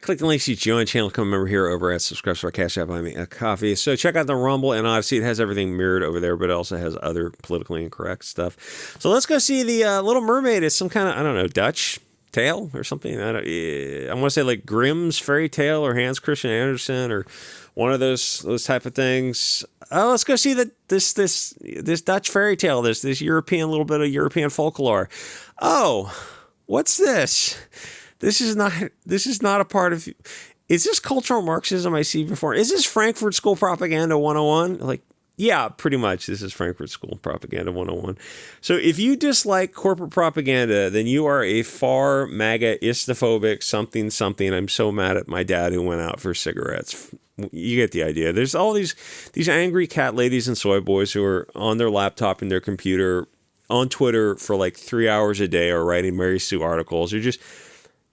Click the links to join the channel. Become a member here over at subscribe to our Cash App, Buy Me a Coffee. So check out the Rumble and Odyssey. It has everything mirrored over there, but it also has other politically incorrect stuff. So let's go see the Little Mermaid. It's some kind of, I don't know, Dutch tale or something. I want to say like Grimm's fairy tale or Hans Christian Andersen or one of those type of things. Let's go see this Dutch fairy tale. This European, little bit of European folklore. Oh, what's this? This is not a part of. Is this cultural Marxism I see before? Is this Frankfurt School Propaganda 101? Like, yeah, pretty much. This is Frankfurt School Propaganda 101. So if you dislike corporate propaganda, then you are a far MAGA, istophobic, something. I'm so mad at my dad who went out for cigarettes. You get the idea. There's all these angry cat ladies and soy boys who are on their laptop and their computer on Twitter for like 3 hours a day or writing Mary Sue articles.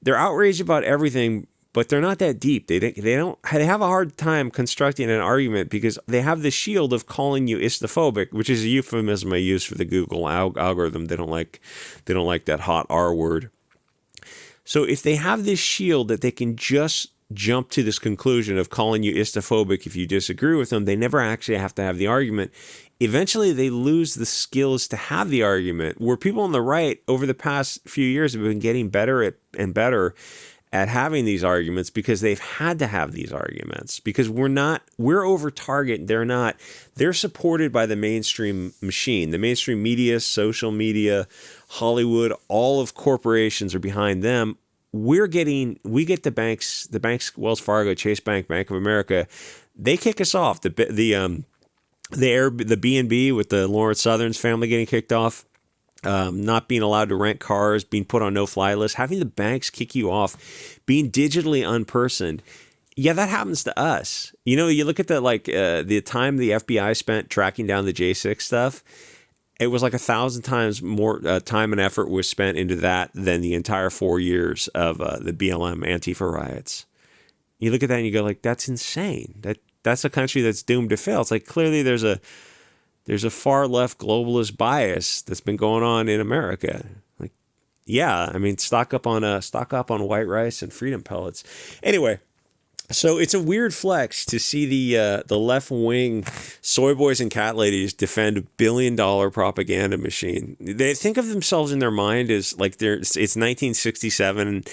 They're outraged about everything, but they're not that deep. They have a hard time constructing an argument because they have the shield of calling you istophobic, which is a euphemism I use for the Google algorithm. They don't like that hot R word. So if they have this shield that they can just jump to this conclusion of calling you istophobic if you disagree with them, they never actually have to have the argument. Eventually, they lose the skills to have the argument, where people on the right over the past few years have been getting better at having these arguments because they've had to have these arguments because we're over target. They're not. They're supported by the mainstream machine, the mainstream media, social media, Hollywood, all of corporations are behind them. We get the banks, Wells Fargo, Chase Bank, Bank of America. They kick us off. The B&B with the Lawrence Southern's family getting kicked off, not being allowed to rent cars, being put on no-fly lists, having the banks kick you off, being digitally unpersoned. Yeah, that happens to us. You know, you look at the time the FBI spent tracking down the J6 stuff. It was like 1,000 times more time and effort was spent into that than the entire 4 years of the BLM Antifa riots. You look at that and you go like, that's insane. That's a country that's doomed to fail. It's like clearly there's a far left globalist bias that's been going on in America. Like, yeah, I mean, stock up on white rice and freedom pellets. Anyway. So it's a weird flex to see the left wing soy boys and cat ladies defend $1 billion propaganda machine. They think of themselves in their mind as like it's 1967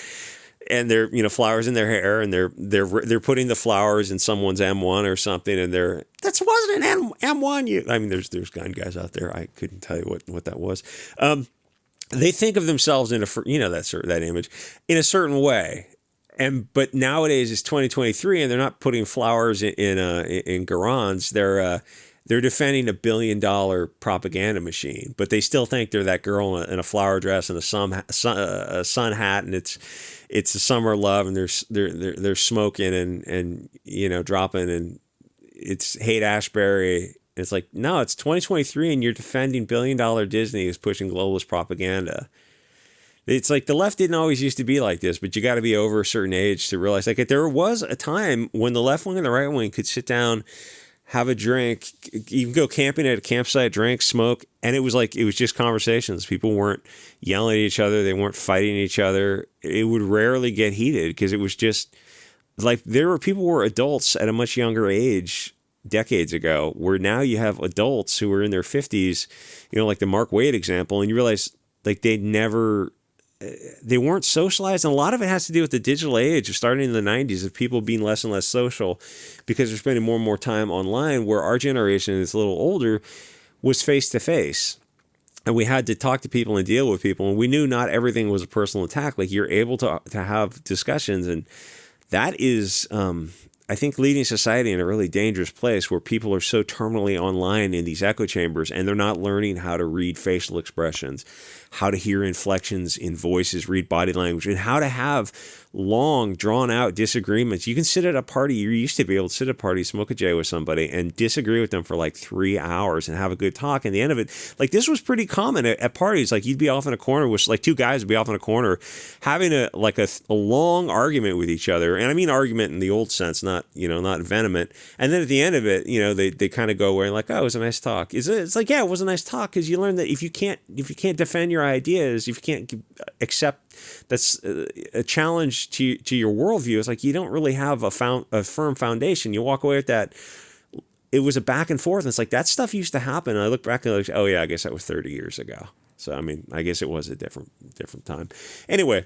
and they're flowers in their hair and they're putting the flowers in someone's M1 or something and that wasn't an M1. I mean there's gun guys out there. I couldn't tell you what that was. They think of themselves in that image in a certain way. But nowadays it's 2023, and they're not putting flowers in garans. They're defending $1 billion propaganda machine, but they still think they're that girl in a flower dress and a sun hat, and it's a summer love, and they're smoking and dropping, and it's Haight-Ashbury. It's like, no, it's 2023, and you're defending $1 billion Disney is pushing globalist propaganda. It's like the left didn't always used to be like this, but you got to be over a certain age to realize like there was a time when the left wing and the right wing could sit down, have a drink, even go camping at a campsite, drink, smoke. And it was just conversations. People weren't yelling at each other. They weren't fighting each other. It would rarely get heated because it was just like there were people who were adults at a much younger age decades ago, where now you have adults who are in their 50s, like the Mark Wade example. And you realize like they weren't socialized. And a lot of it has to do with the digital age of starting in the 90s of people being less and less social because they're spending more and more time online, where our generation is a little older was face to face. And we had to talk to people and deal with people. And we knew not everything was a personal attack. Like you're able to have discussions. And that is, I think, leading society in a really dangerous place where people are so terminally online in these echo chambers and they're not learning how to read facial expressions, how to hear inflections in voices, read body language, and how to have long, drawn-out disagreements. You can sit at a party. You used to be able to sit at a party, smoke a J with somebody, and disagree with them for like 3 hours and have a good talk. And the end of it, like this was pretty common at parties. Like you'd be off in a corner with like two guys would be off in a corner having a long argument with each other. And I mean argument in the old sense, not vehement. And then at the end of it, they kind of go away and like, oh, it was a nice talk. It's like, yeah, it was a nice talk because you learn that if you can't defend your ideas, if you can't accept that's a challenge to your worldview. It's like you don't really have a firm foundation. You walk away with that. It was a back and forth. And it's like that stuff used to happen. And I look back and I'm like, oh yeah, I guess that was 30 years ago. So I mean, I guess it was a different time. Anyway.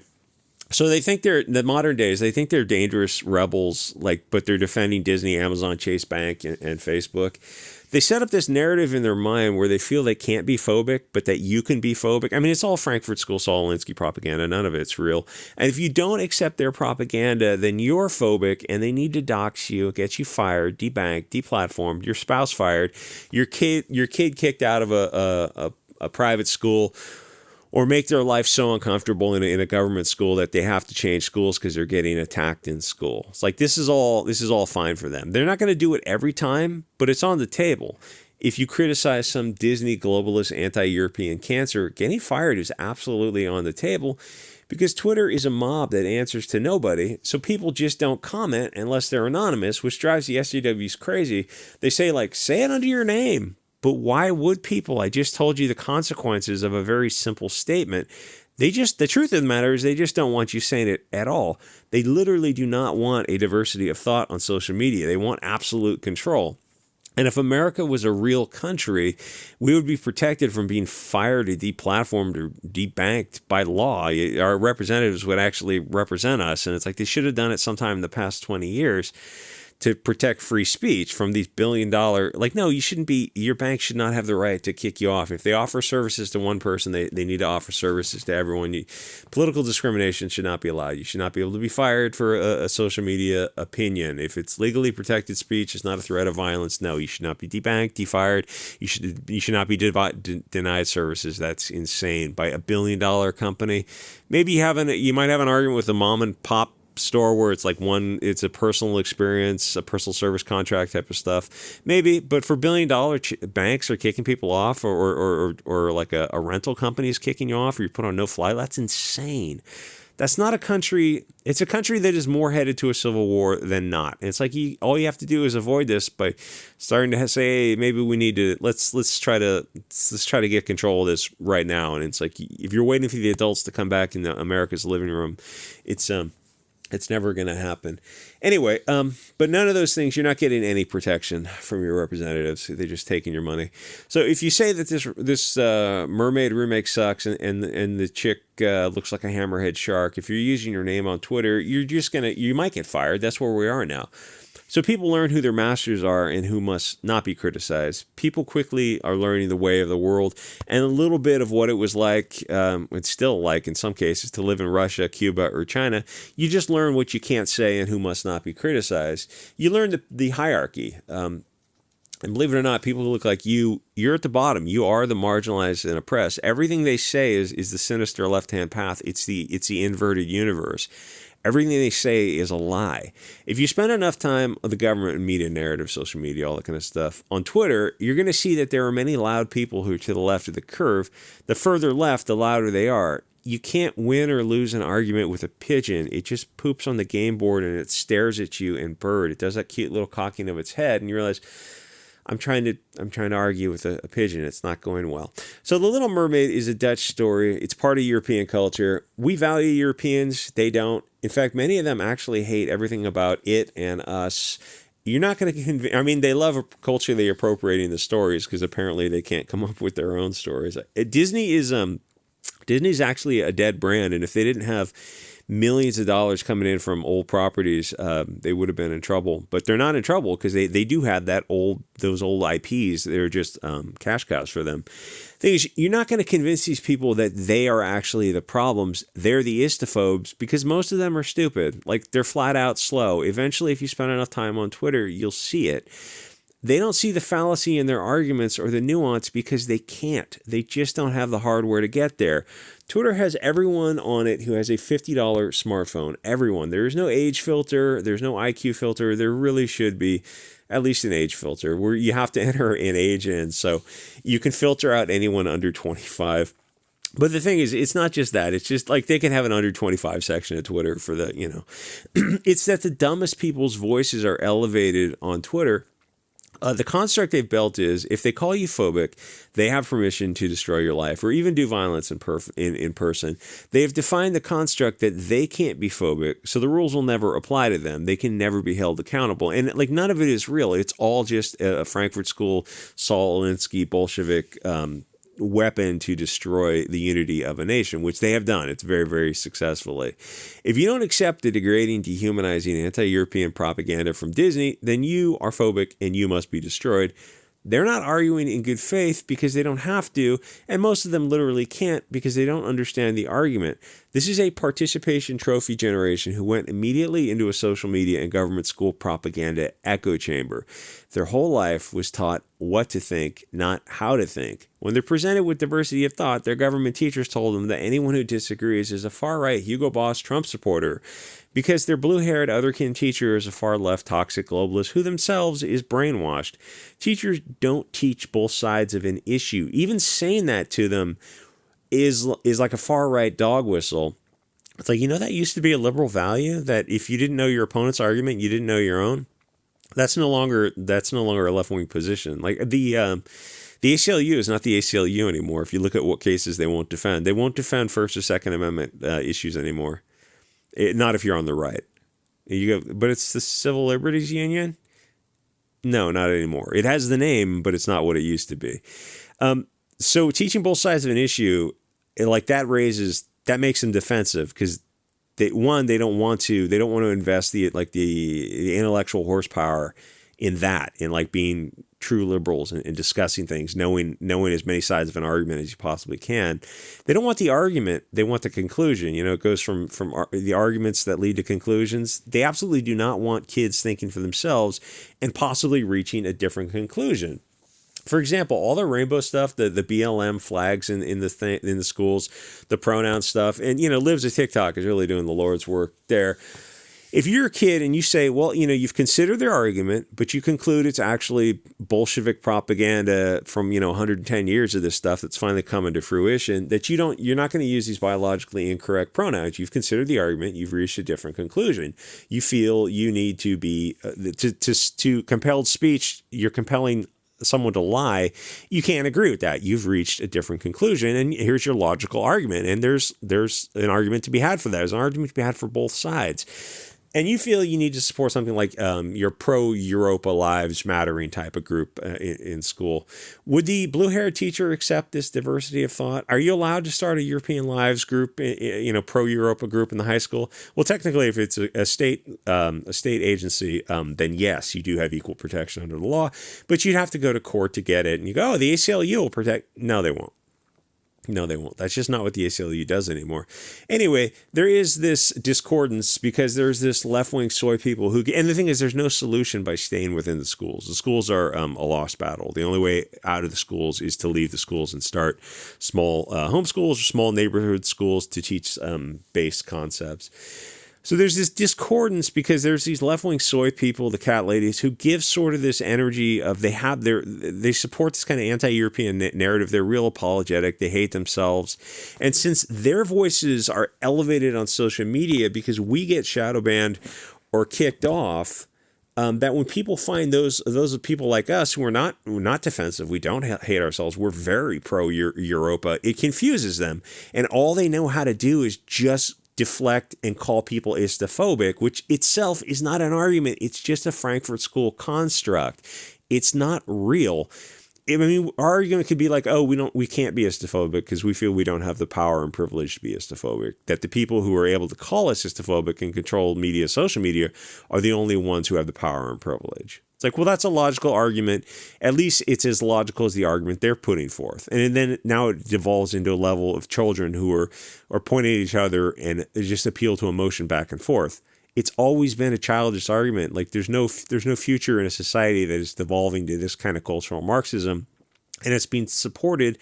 So they think the modern days, they think they're dangerous rebels, but they're defending Disney, Amazon, Chase Bank, and Facebook. They set up this narrative in their mind where they feel they can't be phobic, but that you can be phobic. I mean, it's all Frankfurt School Saul Alinsky propaganda. None of it's real. And if you don't accept their propaganda, then you're phobic and they need to dox you, get you fired, debanked, deplatformed, your spouse fired, your kid kicked out of a private school, or make their life so uncomfortable in a government school that they have to change schools because they're getting attacked in school. It's like this is all fine for them. They're not going to do it every time, but it's on the table. If you criticize some Disney globalist anti-European cancer, getting fired is absolutely on the table because Twitter is a mob that answers to nobody. So people just don't comment unless they're anonymous, which drives the SJWs crazy. They say say it under your name. But why would people? I just told you the consequences of a very simple statement. The truth of the matter is they just don't want you saying it at all. They literally do not want a diversity of thought on social media. They want absolute control. And if America was a real country, we would be protected from being fired or deplatformed or debanked by law. Our representatives would actually represent us. And it's like they should have done it sometime in the past 20 years. To protect free speech from these billion-dollar, no, you shouldn't be, your bank should not have the right to kick you off. If they offer services to one person, they need to offer services to everyone. Political discrimination should not be allowed. You should not be able to be fired for a social media opinion. If it's legally protected speech, it's not a threat of violence. No, you should not be debanked, defired. You should not be denied services. That's insane. By a billion-dollar company. Maybe you might have an argument with a mom and pop store where it's a personal experience, a personal service contract type of stuff, maybe. But for billion-dollar banks are kicking people off, or like a rental company is kicking you off, or you put on no-fly, that's insane. That's not a country. It's a country that is more headed to a civil war than not. And it's like all you have to do is avoid this by starting to say, hey, maybe we need to let's try to get control of this right now. And it's like if you're waiting for the adults to come back into America's living room, it's never going to happen. Anyway, but none of those things, you're not getting any protection from your representatives. They're just taking your money. So if you say that this Mermaid remake sucks and the chick looks like a hammerhead shark, if you're using your name on Twitter, you might get fired. That's where we are now. So people learn who their masters are and who must not be criticized. People quickly are learning the way of the world and a little bit of what it was like, it's still like in some cases, to live in Russia, Cuba, or China. You just learn what you can't say and who must not be criticized. You learn the hierarchy. And believe it or not, people who look like you're at the bottom. You are the marginalized and oppressed. Everything they say is the sinister left-hand path. It's the inverted universe. Everything they say is a lie. If you spend enough time on the government and media narrative, social media, all that kind of stuff, on Twitter, you're going to see that there are many loud people who are to the left of the curve. The further left, the louder they are. You can't win or lose an argument with a pigeon. It just poops on the game board and it stares at you and bird. It does that cute little cocking of its head, and you realize, I'm trying to argue with a pigeon. It's not going well. So The Little Mermaid is a Dutch story. It's part of European culture. We value Europeans. They don't. In fact, many of them actually hate everything about it and us. You're not going to convince. I mean, they love culturally appropriating the stories because apparently they can't come up with their own stories. Disney's actually a dead brand, and if they didn't have millions of dollars coming in from old properties, they would have been in trouble. But they're not in trouble because they do have those old IPs. They're just cash cows for them. Thing is, you're not going to convince these people that they are actually the problems. They're the istophobes because most of them are stupid. They're flat out slow. Eventually, if you spend enough time on Twitter, you'll see it. They don't see the fallacy in their arguments or the nuance because they can't. They just don't have the hardware to get there. Twitter has everyone on it who has a $50 smartphone. Everyone. There is no age filter. There's no IQ filter. There really should be at least an age filter where you have to enter an age in. So you can filter out anyone under 25. But the thing is, it's not just that. It's just they can have an under 25 section of Twitter for it's that the dumbest people's voices are elevated on Twitter. The construct they've built is if they call you phobic, they have permission to destroy your life or even do violence in person. They have defined the construct that they can't be phobic, so the rules will never apply to them. They can never be held accountable. And like none of it is real. It's all just a Frankfurt School, Saul Alinsky, Bolshevik weapon to destroy the unity of a nation, which they have done. It's very, very successfully. If you don't accept the degrading, dehumanizing, anti-European propaganda from Disney, then you are phobic and you must be destroyed. They're not arguing in good faith because they don't have to, and most of them literally can't because they don't understand the argument. This is a participation trophy generation who went immediately into a social media and government school propaganda echo chamber. Their whole life was taught what to think, not how to think. When they're presented with diversity of thought, their government teachers told them that anyone who disagrees is a far-right Hugo Boss Trump supporter because their blue-haired otherkin teacher is a far-left toxic globalist who themselves is brainwashed. Teachers don't teach both sides of an issue. Even saying that to them is like a far-right dog whistle. It's like, that used to be a liberal value, that if you didn't know your opponent's argument, you didn't know your own. That's no longer a left-wing position. Like the ACLU is not the ACLU anymore. If you look at what cases they won't defend First or Second Amendment issues anymore. Not if you're on the right. But it's the Civil Liberties Union? No, not anymore. It has the name, but it's not what it used to be. So teaching both sides of an issue, that makes them defensive because they don't want to invest the intellectual horsepower in being true liberals and discussing things, knowing as many sides of an argument as you possibly can. They don't want the argument, they want the conclusion. It goes from the arguments that lead to conclusions. They absolutely do not want kids thinking for themselves and possibly reaching a different conclusion. For example, all the rainbow stuff, the BLM flags in the schools, the pronoun stuff, and Livs of TikTok is really doing the Lord's work there. If you're a kid and you say, well, you've considered their argument, but you conclude it's actually Bolshevik propaganda from 110 years of this stuff that's finally coming to fruition, that you're not going to use these biologically incorrect pronouns. You've considered the argument, you've reached a different conclusion. You feel you need to be to compelled speech. You're compelling someone to lie. You can't agree with that. You've reached a different conclusion, and here's your logical argument. And there's an argument to be had for that. There's an argument to be had for both sides. And you feel you need to support something like your pro-Europa Lives Mattering type of group in school. Would the blue-haired teacher accept this diversity of thought? Are you allowed to start a European Lives group, pro-Europa group in the high school? Well, technically, if it's a state agency, then yes, you do have equal protection under the law. But you'd have to go to court to get it. And you go, the ACLU will protect. No, they won't. No, they won't. That's just not what the ACLU does anymore. Anyway, there is this discordance because there's this left-wing soy people and the thing is there's no solution by staying within the schools. The schools are a lost battle. The only way out of the schools is to leave the schools and start small homeschools or small neighborhood schools to teach base concepts. So there's this discordance because there's these left-wing soy people, the cat ladies, who give sort of this energy of they support this kind of anti-European narrative. They're real apologetic. They hate themselves. And since their voices are elevated on social media because we get shadow banned or kicked off, that when people find those people like us who are not defensive, we don't hate ourselves, we're very pro-Europa, it confuses them. And all they know how to do is just deflect and call people Islamophobic, which itself is not an argument. It's just a Frankfurt School construct. It's not real. I mean, our argument could be like, oh, we can't be Islamophobic because we feel we don't have the power and privilege to be Islamophobic. That the people who are able to call us Islamophobic and control media, social media, are the only ones who have the power and privilege. It's like, well, that's a logical argument. At least it's as logical as the argument they're putting forth. And then now it devolves into a level of children who are pointing at each other and just appeal to emotion back and forth. It's always been a childish argument. Like there's no future in a society that is devolving to this kind of cultural Marxism. And it's being supported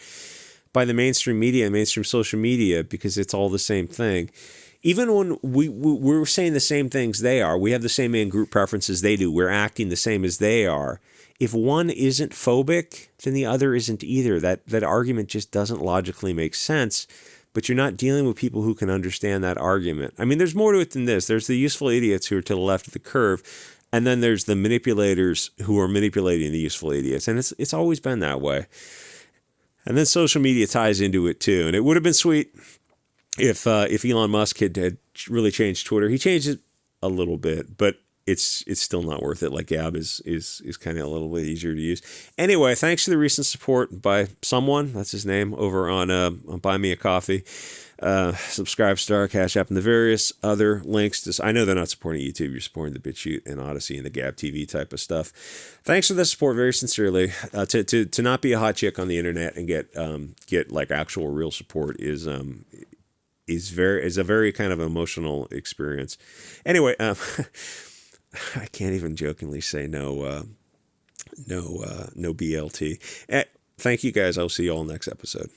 by the mainstream media and mainstream social media because it's all the same thing. Even when we're saying the same things they are, we have the same in-group preferences they do, we're acting the same as they are. If one isn't phobic, then the other isn't either. That argument just doesn't logically make sense, but you're not dealing with people who can understand that argument. I mean, there's more to it than this. There's the useful idiots who are to the left of the curve. And then there's the manipulators who are manipulating the useful idiots. And it's always been that way. And then social media ties into it too. And it would have been sweet if Elon Musk had really changed Twitter. He changed it a little bit, but it's still not worth it. Like Gab is kind of a little bit easier to use. Anyway, thanks to the recent support by someone, that's his name, over on Buy Me a Coffee. Subscribe, Star, Cash App, and the various other links. I know they're not supporting YouTube. You're supporting the Bit Chute and Odyssey and the Gab TV type of stuff. Thanks for the support, very sincerely. To not be a hot chick on the internet and get like actual real support is a very kind of emotional experience. Anyway, I can't even jokingly say no BLT. Thank you guys. I'll see you all next episode.